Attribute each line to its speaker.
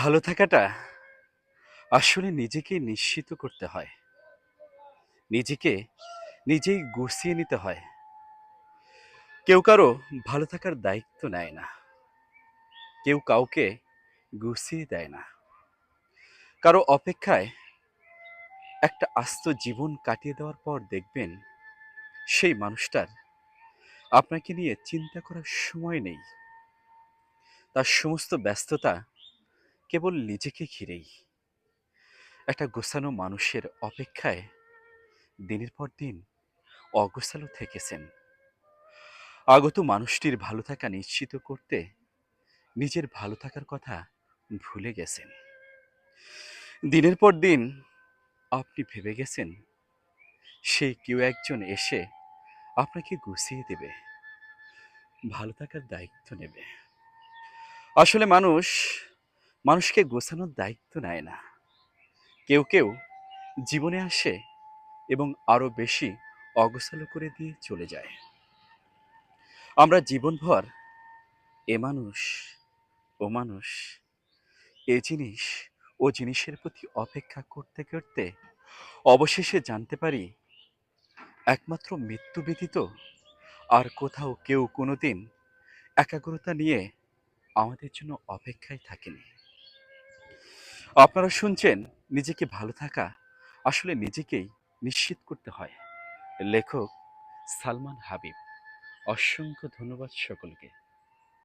Speaker 1: ভালো থাকাটা আসলে নিজেকে নিশ্চিত করতে হয়। নিজেকে নিজেই গুছিয়ে নিতে হয়। কেউ কারো ভালো থাকার দায়িত্ব নেয় না। কেউ কাউকে গুছিয়ে দেয় না। কারো অপেক্ষায় একটা আস্ত জীবন কাটিয়ে দেওয়ার পর দেখবেন সেই মানুষটার আপনাকে নিয়ে চিন্তা করার সময় নেই। তার সমস্ত ব্যস্ততা কেবল নিজেকে ঘিরেই। একটা গোছানো মানুষের অপেক্ষায় দিনের পর দিন অগোছালো থেকেছেন। আগত মানুষটির ভালো থাকা নিশ্চিত করতে নিজের ভালো থাকার কথা ভুলে গেছেন। দিনের পর দিন আপনি ভেবে গেছেন সেই কেউ একজন এসে আপনাকে গুছিয়ে দেবে, ভালো থাকার দায়িত্ব নেবে। আসলে মানুষকে গোছানোর দায়িত্ব নেয় না। কেউ কেউ জীবনে আসে এবং আরো বেশি অগোছালো করে দিয়ে চলে যায়। আমরা জীবনভর এ মানুষ ও মানুষ, এ জিনিস ও জিনিসের প্রতি অপেক্ষা করতে করতে অবশেষে জানতে পারি একমাত্র মৃত্যু ব্যতীত আর কোথাও কেউ কোনোদিন একাগ্রতা নিয়ে আমাদের জন্য অপেক্ষায় থাকেনি। আপনারা শুনছেন নিজেকে ভালো থাকা আসলে নিজেকেই নিশ্চিত করতে হয়। লেখক সালমান হাবিব। অসংখ্য ধন্যবাদ সকলকে।